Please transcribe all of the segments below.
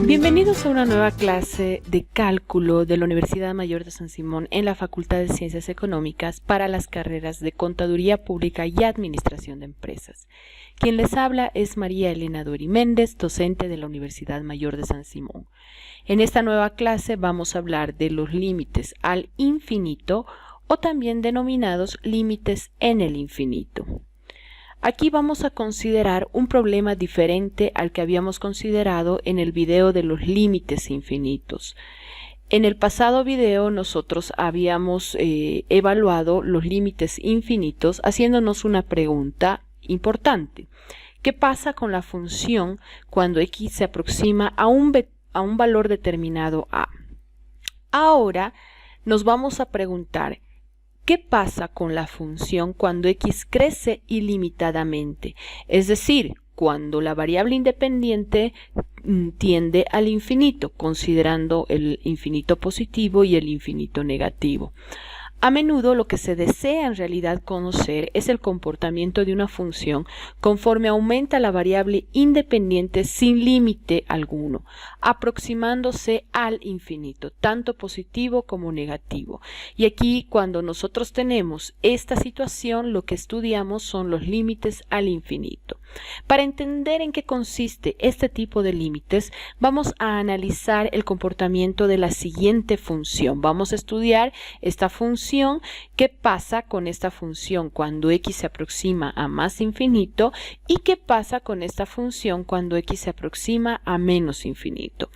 Bienvenidos a una nueva clase de cálculo de la Universidad Mayor de San Simón en la Facultad de Ciencias Económicas para las carreras de Contaduría Pública y Administración de Empresas. Quien les habla es María Elena Dueri Méndez, docente de la Universidad Mayor de San Simón. En esta nueva clase vamos a hablar de los límites al infinito o también denominados límites en el infinito. Aquí vamos a considerar un problema diferente al que habíamos considerado en el video de los límites infinitos. En el pasado video nosotros habíamos evaluado los límites infinitos haciéndonos una pregunta importante. ¿Qué pasa con la función cuando x se aproxima a un valor determinado a? Ahora nos vamos a preguntar ¿qué pasa con la función cuando x crece ilimitadamente? Es decir, cuando la variable independiente tiende al infinito, considerando el infinito positivo y el infinito negativo. A menudo lo que se desea en realidad conocer es el comportamiento de una función conforme aumenta la variable independiente sin límite alguno, aproximándose al infinito, tanto positivo como negativo. Y aquí cuando nosotros tenemos esta situación, lo que estudiamos son los límites al infinito. Para entender en qué consiste este tipo de límites, vamos a analizar el comportamiento de la siguiente función. Vamos a estudiar esta función, qué pasa con esta función cuando x se aproxima a más infinito y qué pasa con esta función cuando x se aproxima a menos infinito.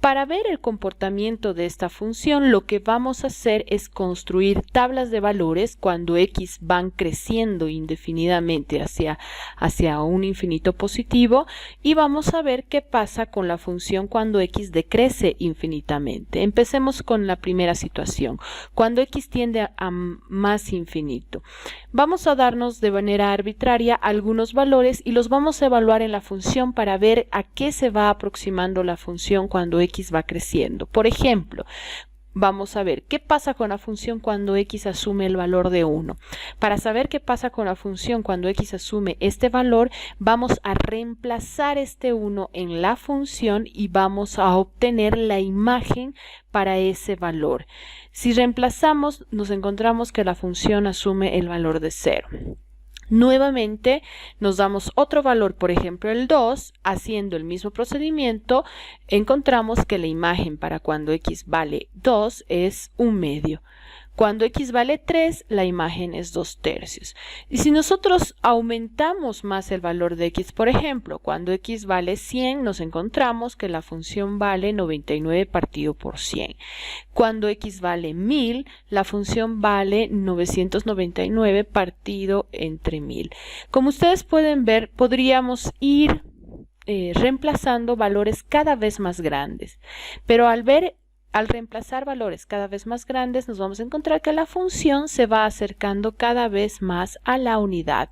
Para ver el comportamiento de esta función, lo que vamos a hacer es construir tablas de valores cuando x van creciendo indefinidamente hacia un infinito positivo y vamos a ver qué pasa con la función cuando x decrece infinitamente. Empecemos con la primera situación, cuando x tiende a más infinito. Vamos a darnos de manera arbitraria algunos valores y los vamos a evaluar en la función para ver a qué se va aproximando la función cuando x va creciendo. Por ejemplo, vamos a ver qué pasa con la función cuando x asume el valor de 1. Para saber qué pasa con la función cuando x asume este valor, vamos a reemplazar este 1 en la función y vamos a obtener la imagen para ese valor. Si reemplazamos, nos encontramos que la función asume el valor de 0. Nuevamente nos damos otro valor, por ejemplo el 2, haciendo el mismo procedimiento, encontramos que la imagen para cuando x vale 2 es 1/2. Cuando x vale 3, la imagen es 2/3. Y si nosotros aumentamos más el valor de x, por ejemplo, cuando x vale 100, nos encontramos que la función vale 99 partido por 100. Cuando x vale 1000, la función vale 999 partido entre 1000. Como ustedes pueden ver, podríamos ir reemplazando valores cada vez más grandes, pero al reemplazar valores cada vez más grandes, nos vamos a encontrar que la función se va acercando cada vez más a la unidad.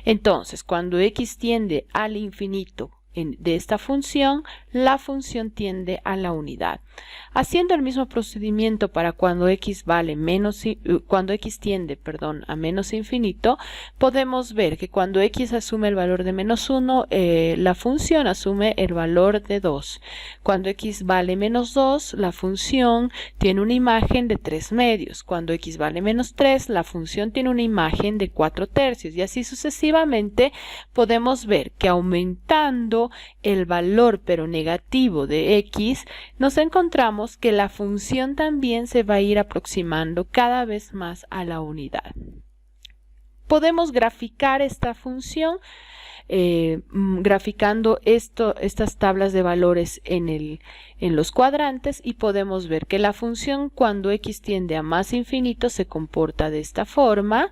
Entonces, cuando x tiende al infinito de esta función, la función tiende a la unidad. Haciendo el mismo procedimiento para cuando x tiende a menos infinito, podemos ver que cuando x asume el valor de -1, la función asume el valor de 2. Cuando x vale -2, la función tiene una imagen de 3/2. Cuando x vale -3, la función tiene una imagen de 4/3. Y así sucesivamente podemos ver que aumentando el valor pero negativo de x, nos encontramos que la función también se va a ir aproximando cada vez más a la unidad. Podemos graficar esta función graficando estas tablas de valores en los cuadrantes y podemos ver que la función cuando x tiende a más infinito se comporta de esta forma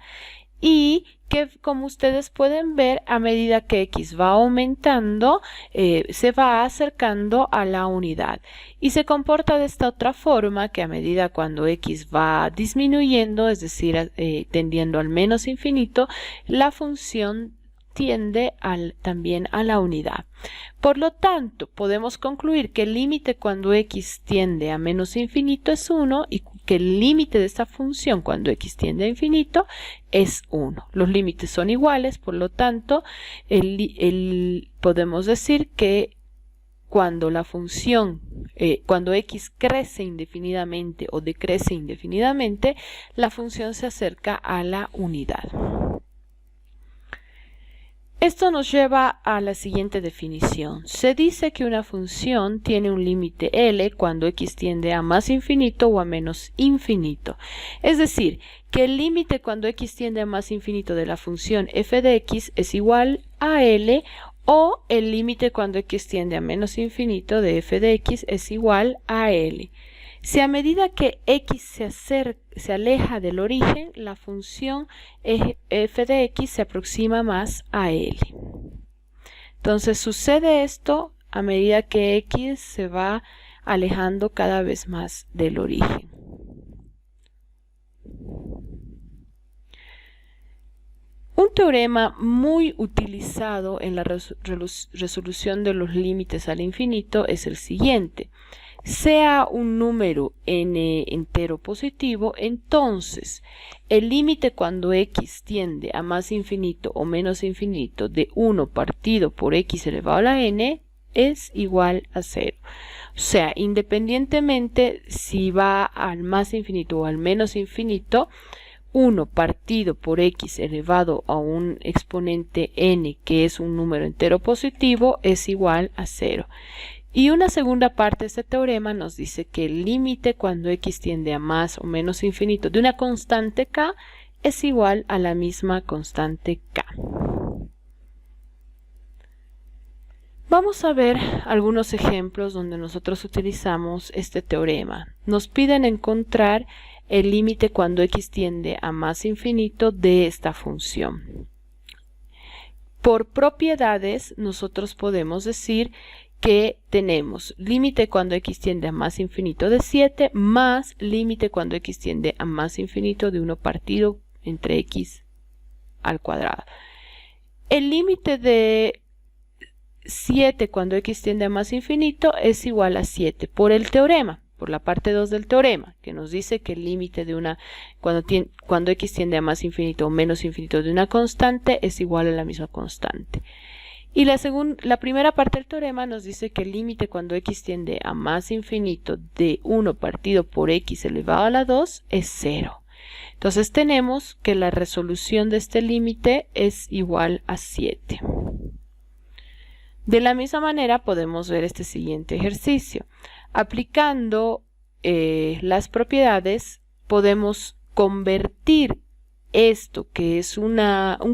y que, como ustedes pueden ver, a medida que x va aumentando, se va acercando a la unidad. Y se comporta de esta otra forma, que a medida cuando x va disminuyendo, es decir, tendiendo al menos infinito, la función tiende también a la unidad. Por lo tanto, podemos concluir que el límite cuando x tiende a menos infinito es 1 y que el límite de esta función cuando x tiende a infinito es 1. Los límites son iguales, por lo tanto, podemos decir que cuando la función, cuando x crece indefinidamente o decrece indefinidamente, la función se acerca a la unidad. Esto nos lleva a la siguiente definición. Se dice que una función tiene un límite L cuando x tiende a más infinito o a menos infinito. Es decir, que el límite cuando x tiende a más infinito de la función f de x es igual a L, o el límite cuando x tiende a menos infinito de f de x es igual a L. Si a medida que x se aleja del origen, la función f de x se aproxima más a L. Entonces sucede esto a medida que x se va alejando cada vez más del origen. Un teorema muy utilizado en la resolución de los límites al infinito es el siguiente. Sea un número n entero positivo, entonces el límite cuando x tiende a más infinito o menos infinito de 1 partido por x elevado a la n es igual a 0. O sea, independientemente si va al más infinito o al menos infinito, 1 partido por x elevado a un exponente n, que es un número entero positivo, es igual a 0. Y una segunda parte de este teorema nos dice que el límite cuando x tiende a más o menos infinito de una constante k es igual a la misma constante k. Vamos a ver algunos ejemplos donde nosotros utilizamos este teorema. Nos piden encontrar el límite cuando x tiende a más infinito de esta función. Por propiedades, nosotros podemos decir que tenemos límite cuando x tiende a más infinito de 7 más límite cuando x tiende a más infinito de 1 partido entre x al cuadrado. El límite de 7 cuando x tiende a más infinito es igual a 7 por el teorema, por la parte 2 del teorema, que nos dice que el límite de cuando x tiende a más infinito o menos infinito de una constante es igual a la misma constante. Y la primera parte del teorema nos dice que el límite cuando x tiende a más infinito de 1 partido por x elevado a la 2 es 0. Entonces tenemos que la resolución de este límite es igual a 7. De la misma manera podemos ver este siguiente ejercicio. Aplicando las propiedades podemos convertir esto que es un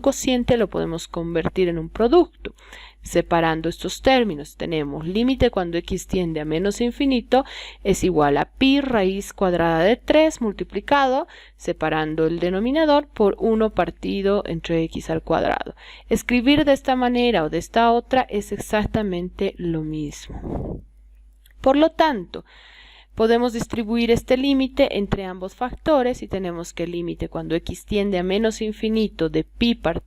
cociente, lo podemos convertir en un producto. Separando estos términos, tenemos límite cuando x tiende a menos infinito es igual a pi raíz cuadrada de 3 multiplicado, separando el denominador, por 1 partido entre x al cuadrado. Escribir de esta manera o de esta otra es exactamente lo mismo. Por lo tanto, podemos distribuir este límite entre ambos factores y tenemos que el límite cuando x tiende a menos infinito de pi por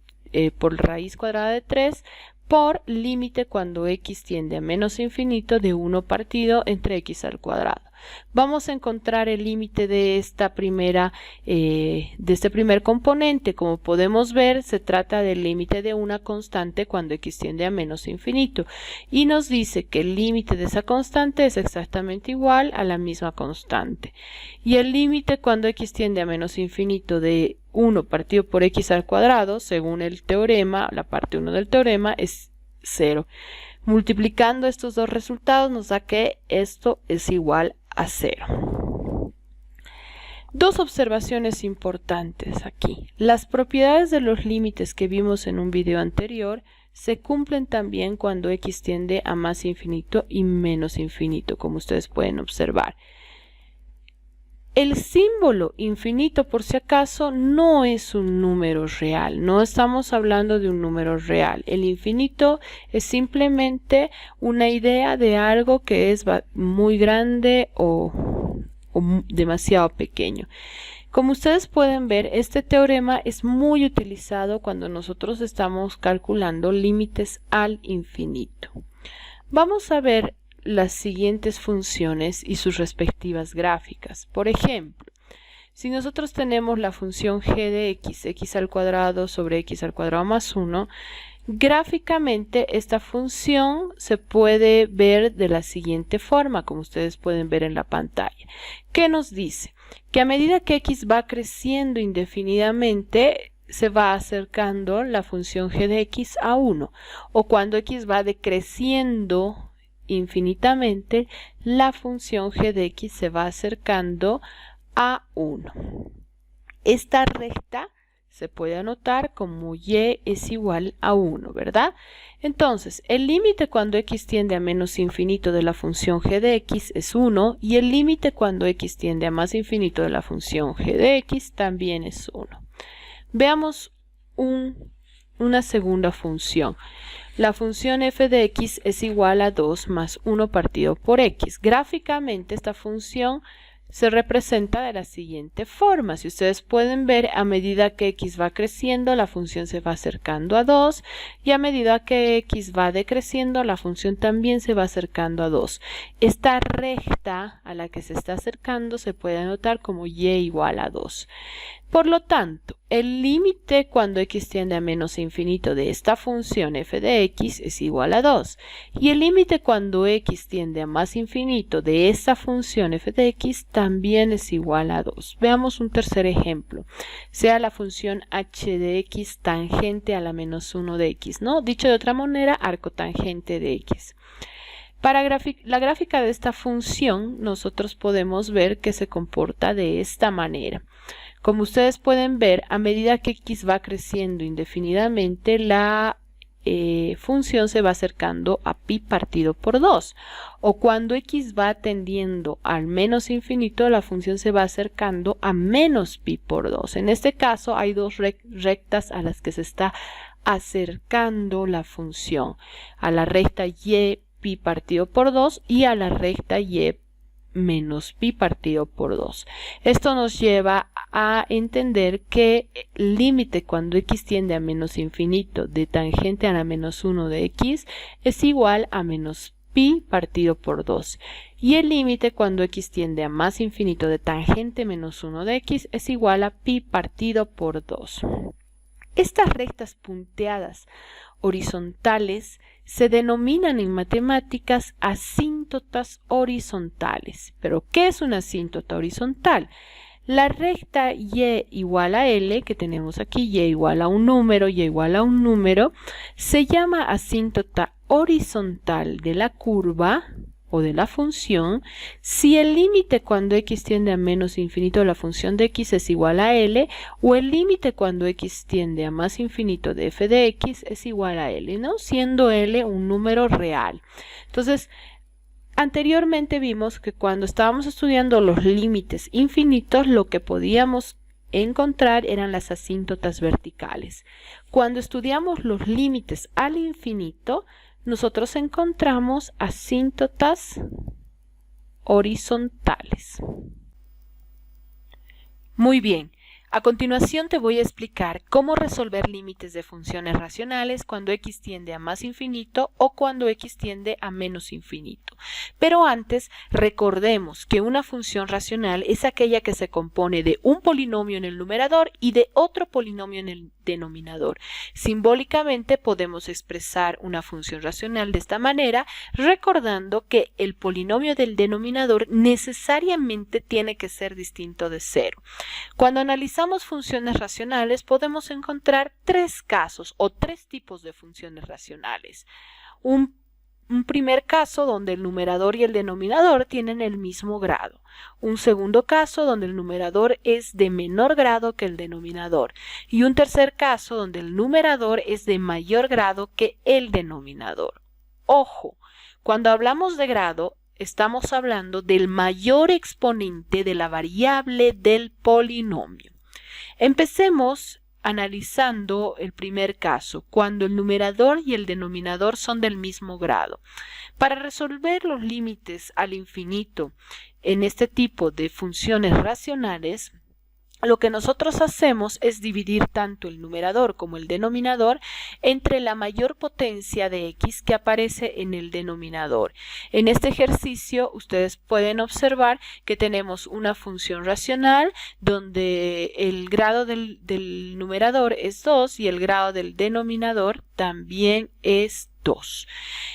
raíz cuadrada de 3 por límite cuando x tiende a menos infinito de 1 partido entre x al cuadrado. Vamos a encontrar el límite de este primer componente. Como podemos ver, se trata del límite de una constante cuando x tiende a menos infinito y nos dice que el límite de esa constante es exactamente igual a la misma constante. Y el límite cuando x tiende a menos infinito de 1 partido por x al cuadrado, según el teorema, la parte 1 del teorema, es 0. Multiplicando estos dos resultados nos da que esto es igual a 0. Dos observaciones importantes aquí. Las propiedades de los límites que vimos en un video anterior se cumplen también cuando x tiende a más infinito y menos infinito, como ustedes pueden observar. El símbolo infinito, por si acaso, no es un número real. No estamos hablando de un número real. El infinito es simplemente una idea de algo que es muy grande o demasiado pequeño. Como ustedes pueden ver, este teorema es muy utilizado cuando nosotros estamos calculando límites al infinito. Vamos a ver las siguientes funciones y sus respectivas gráficas. Por ejemplo, si nosotros tenemos la función g de x, x al cuadrado sobre x al cuadrado más 1, Gráficamente esta función se puede ver de la siguiente forma, como ustedes pueden ver en la pantalla. ¿Qué nos dice? Que a medida que x va creciendo indefinidamente, se va acercando la función g de x a 1, o cuando x va decreciendo infinitamente, la función g de x se va acercando a 1. Esta recta se puede anotar como y es igual a 1, ¿verdad? Entonces, el límite cuando x tiende a menos infinito de la función g de x es 1, y el límite cuando x tiende a más infinito de la función g de x también es 1. Veamos una segunda función. La función f de x es igual a 2 más 1 partido por x. Gráficamente esta función se representa de la siguiente forma. Si ustedes pueden ver, a medida que x va creciendo, la función se va acercando a 2, y a medida que x va decreciendo, la función también se va acercando a 2. Esta recta a la que se está acercando se puede anotar como y igual a 2. Por lo tanto, el límite cuando x tiende a menos infinito de esta función f de x es igual a 2, y el límite cuando x tiende a más infinito de esta función f de x también es igual a 2. Veamos un tercer ejemplo, sea la función h de x tangente a la menos 1 de x, ¿no? Dicho de otra manera, arcotangente de x. Para la gráfica de esta función, nosotros podemos ver que se comporta de esta manera. Como ustedes pueden ver, a medida que x va creciendo indefinidamente, la función se va acercando a pi partido por 2. O cuando x va tendiendo al menos infinito, la función se va acercando a menos pi por 2. En este caso hay dos rectas a las que se está acercando la función. A la recta y pi partido por 2 y a la recta y menos pi partido por 2. Esto nos lleva a entender que el límite cuando x tiende a menos infinito de tangente a la menos 1 de x es igual a menos pi partido por 2. Y el límite cuando x tiende a más infinito de tangente menos 1 de x es igual a pi partido por 2. Estas rectas punteadas horizontales se denominan en matemáticas asíntotas horizontales. ¿Pero qué es una asíntota horizontal? La recta y igual a L, que tenemos aquí, y igual a un número, y igual a un número, se llama asíntota horizontal de la curva o de la función si el límite cuando x tiende a menos infinito de la función de x es igual a L, o el límite cuando x tiende a más infinito de f de x es igual a L, ¿no? Siendo L un número real. Entonces, anteriormente vimos que cuando estábamos estudiando los límites infinitos, lo que podíamos encontrar eran las asíntotas verticales. Cuando estudiamos los límites al infinito, nosotros encontramos asíntotas horizontales. Muy bien. A continuación te voy a explicar cómo resolver límites de funciones racionales cuando x tiende a más infinito o cuando x tiende a menos infinito. Pero antes, recordemos que una función racional es aquella que se compone de un polinomio en el numerador y de otro polinomio en el denominador. Simbólicamente podemos expresar una función racional de esta manera, recordando que el polinomio del denominador necesariamente tiene que ser distinto de 0. Cuando analizamos funciones racionales, podemos encontrar tres casos o tres tipos de funciones racionales. Un primer caso donde el numerador y el denominador tienen el mismo grado. Un segundo caso donde el numerador es de menor grado que el denominador. Y un tercer caso donde el numerador es de mayor grado que el denominador. Ojo, cuando hablamos de grado, estamos hablando del mayor exponente de la variable del polinomio. Empecemos analizando el primer caso, cuando el numerador y el denominador son del mismo grado. Para resolver los límites al infinito en este tipo de funciones racionales, lo que nosotros hacemos es dividir tanto el numerador como el denominador entre la mayor potencia de x que aparece en el denominador. En este ejercicio ustedes pueden observar que tenemos una función racional donde el grado del numerador es 2 y el grado del denominador también es 2.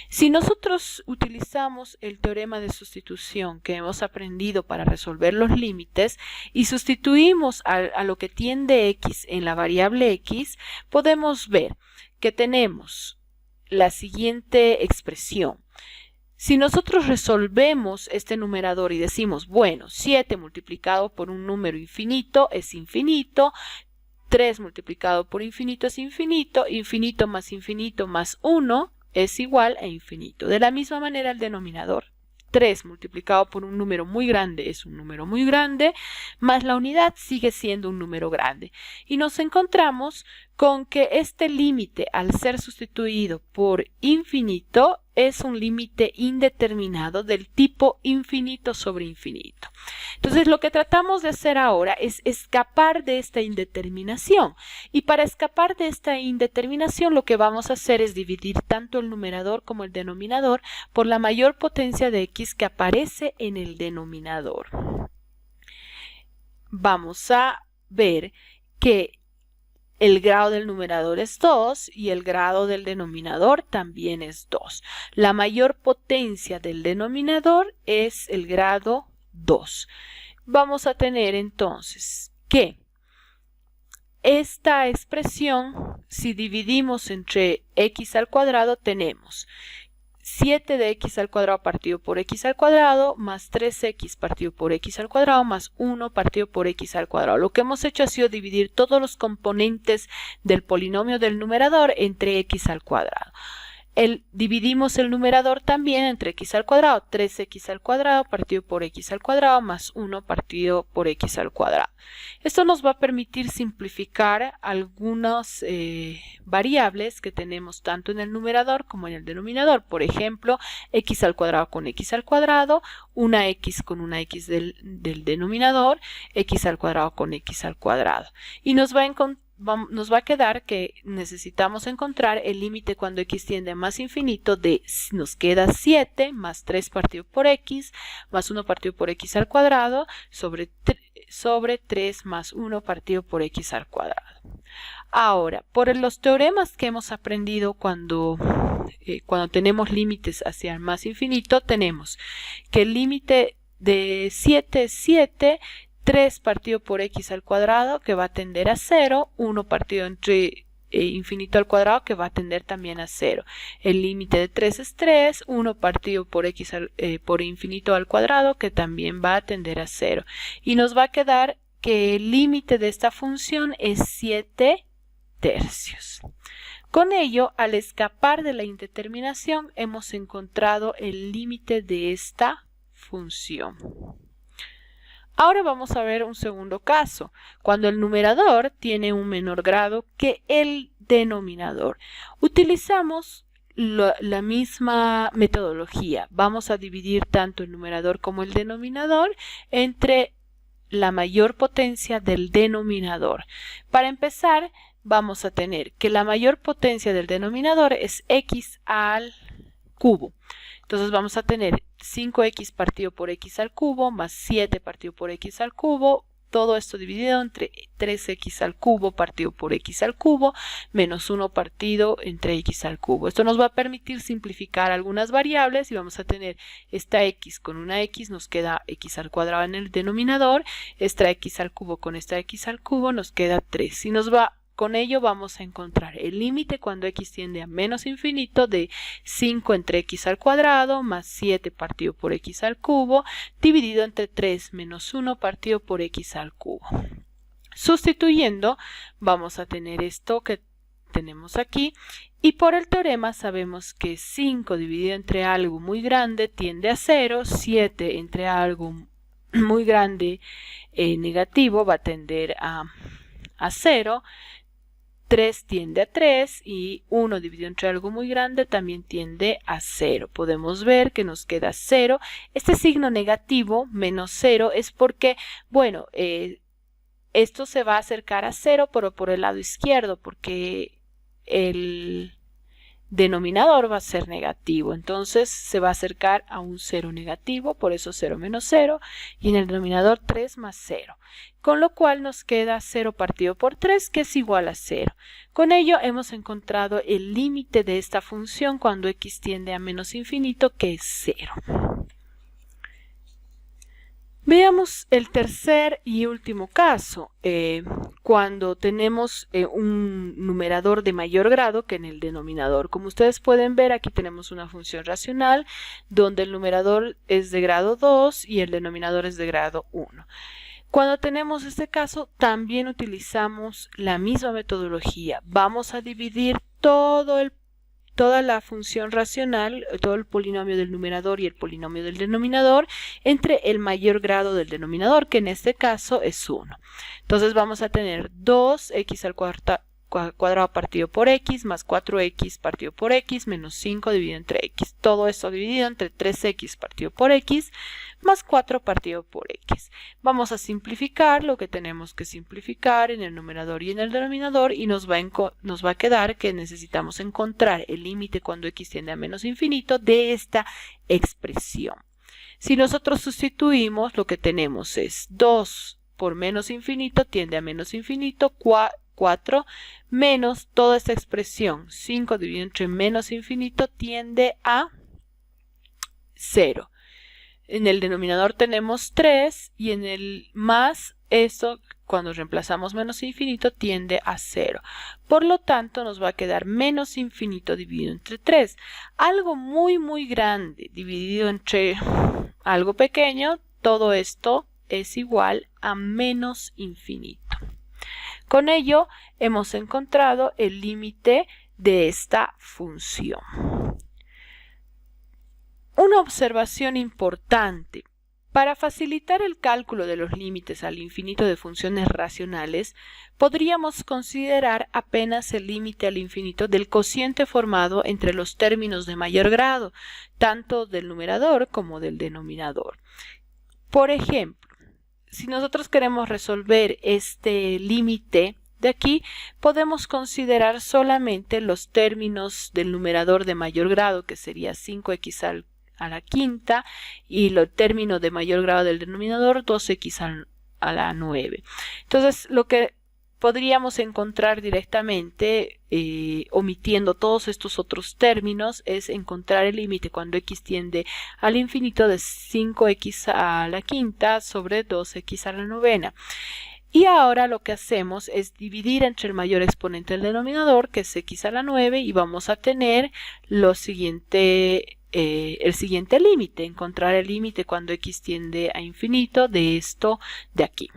Si nosotros utilizamos el teorema de sustitución que hemos aprendido para resolver los límites y sustituimos a lo que tiende x en la variable x, podemos ver que tenemos la siguiente expresión. Si nosotros resolvemos este numerador y decimos, bueno, 7 multiplicado por un número infinito es infinito, 3 multiplicado por infinito es infinito, infinito más 1 es igual a infinito. De la misma manera el denominador. 3 multiplicado por un número muy grande es un número muy grande, más la unidad sigue siendo un número grande. Y nos encontramos con que este límite, al ser sustituido por infinito, es un límite indeterminado del tipo infinito sobre infinito. Entonces, lo que tratamos de hacer ahora es escapar de esta indeterminación. Y para escapar de esta indeterminación, lo que vamos a hacer es dividir tanto el numerador como el denominador por la mayor potencia de x que aparece en el denominador. Vamos a ver que el grado del numerador es 2 y el grado del denominador también es 2. La mayor potencia del denominador es el grado 2. Vamos a tener entonces que esta expresión, si dividimos entre x al cuadrado, tenemos 7 de x al cuadrado partido por x al cuadrado más 3x partido por x al cuadrado más 1 partido por x al cuadrado. Lo que hemos hecho ha sido dividir todos los componentes del polinomio del numerador entre x al cuadrado. Dividimos el numerador también entre x al cuadrado, 3x al cuadrado partido por x al cuadrado más 1 partido por x al cuadrado. Esto nos va a permitir simplificar algunas variables que tenemos tanto en el numerador como en el denominador. Por ejemplo, x al cuadrado con x al cuadrado, una x con una x del denominador, x al cuadrado con x al cuadrado. Y nos va a quedar que necesitamos encontrar el límite cuando x tiende a más infinito nos queda 7 más 3 partido por x más 1 partido por x al cuadrado sobre 3 más 1 partido por x al cuadrado. Ahora, por los teoremas que hemos aprendido cuando tenemos límites hacia el más infinito, tenemos que el límite de 7 es 7, 3 partido por x al cuadrado que va a tender a 0, 1 partido entre infinito al cuadrado que va a tender también a 0. El límite de 3 es 3, 1 partido por x por infinito al cuadrado que también va a tender a 0. Y nos va a quedar que el límite de esta función es 7 tercios. Con ello, al escapar de la indeterminación, hemos encontrado el límite de esta función. Ahora vamos a ver un segundo caso, cuando el numerador tiene un menor grado que el denominador. Utilizamos la misma metodología. Vamos a dividir tanto el numerador como el denominador entre la mayor potencia del denominador. Para empezar, vamos a tener que la mayor potencia del denominador es x al cubo. Entonces vamos a tener 5x partido por x al cubo más 7 partido por x al cubo, todo esto dividido entre 3x al cubo partido por x al cubo menos 1 partido entre x al cubo. Esto nos va a permitir simplificar algunas variables y vamos a tener esta x con una x, nos queda x al cuadrado en el denominador, esta x al cubo con esta x al cubo nos queda 3 y con ello vamos a encontrar el límite cuando x tiende a menos infinito de 5 entre x al cuadrado más 7 partido por x al cubo dividido entre 3 menos 1 partido por x al cubo. Sustituyendo vamos a tener esto que tenemos aquí y por el teorema sabemos que 5 dividido entre algo muy grande tiende a 0, 7 entre algo muy grande negativo va a tender a 0, 3 tiende a 3 y 1 dividido entre algo muy grande también tiende a 0. Podemos ver que nos queda 0. Este signo negativo, menos 0, es porque, bueno, esto se va a acercar a 0, pero por el lado izquierdo, porque el denominador va a ser negativo. Entonces se va a acercar a un 0 negativo, por eso 0 menos 0, y en el denominador 3 más 0. Con lo cual nos queda 0 partido por 3, que es igual a 0. Con ello hemos encontrado el límite de esta función cuando x tiende a menos infinito, que es 0. Veamos el tercer y último caso, cuando tenemos un numerador de mayor grado que en el denominador. Como ustedes pueden ver, aquí tenemos una función racional donde el numerador es de grado 2 y el denominador es de grado 1. Cuando tenemos este caso, también utilizamos la misma metodología. Vamos a dividir toda la función racional, todo el polinomio del numerador y el polinomio del denominador, entre el mayor grado del denominador, que en este caso es 1. Entonces vamos a tener 2x al cuadrado partido por x más 4x partido por x menos 5 dividido entre x. Todo esto dividido entre 3x partido por x más 4 partido por x. Vamos a simplificar lo que tenemos que simplificar en el numerador y en el denominador y nos va a quedar que necesitamos encontrar el límite cuando x tiende a menos infinito de esta expresión. Si nosotros sustituimos, lo que tenemos es 2 por menos infinito tiende a menos infinito, 4 menos toda esta expresión, 5 dividido entre menos infinito tiende a 0. En el denominador tenemos 3 y en el más, esto cuando reemplazamos menos infinito tiende a 0. Por lo tanto nos va a quedar menos infinito dividido entre 3. Algo muy grande dividido entre algo pequeño, todo esto es igual a menos infinito. Con ello hemos encontrado el límite de esta función. Una observación importante. Para facilitar el cálculo de los límites al infinito de funciones racionales, podríamos considerar apenas el límite al infinito del cociente formado entre los términos de mayor grado, tanto del numerador como del denominador. Por ejemplo, si nosotros queremos resolver este límite de aquí, podemos considerar solamente los términos del numerador de mayor grado, que sería 5x a la quinta, y el término de mayor grado del denominador, 2x a la 9. Entonces, lo que podríamos encontrar directamente, omitiendo todos estos otros términos, es encontrar el límite cuando x tiende al infinito de 5x a la quinta sobre 2x a la novena. Y ahora lo que hacemos es dividir entre el mayor exponente del denominador, que es x a la 9, y vamos a tener el siguiente límite, encontrar el límite cuando x tiende a infinito de esto de aquí.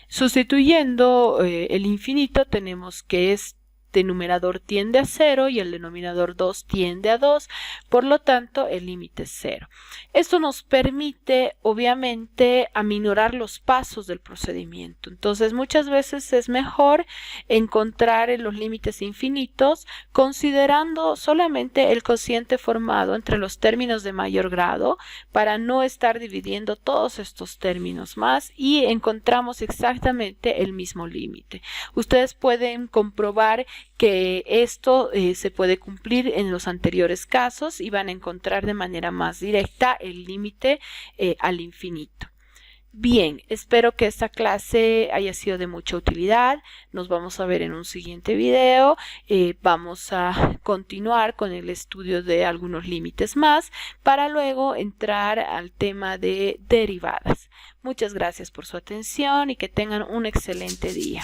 Sustituyendo el infinito, tenemos que este numerador tiende a 0 y el denominador 2 tiende a 2, por lo tanto el límite es 0. Esto nos permite obviamente aminorar los pasos del procedimiento. Entonces muchas veces es mejor encontrar los límites infinitos considerando solamente el cociente formado entre los términos de mayor grado para no estar dividiendo todos estos términos más, y encontramos exactamente el mismo límite. Ustedes pueden comprobar que esto se puede cumplir en los anteriores casos y van a encontrar de manera más directa el límite al infinito. Bien, espero que esta clase haya sido de mucha utilidad. Nos vamos a ver en un siguiente video. Vamos a continuar con el estudio de algunos límites más para luego entrar al tema de derivadas. Muchas gracias por su atención y que tengan un excelente día.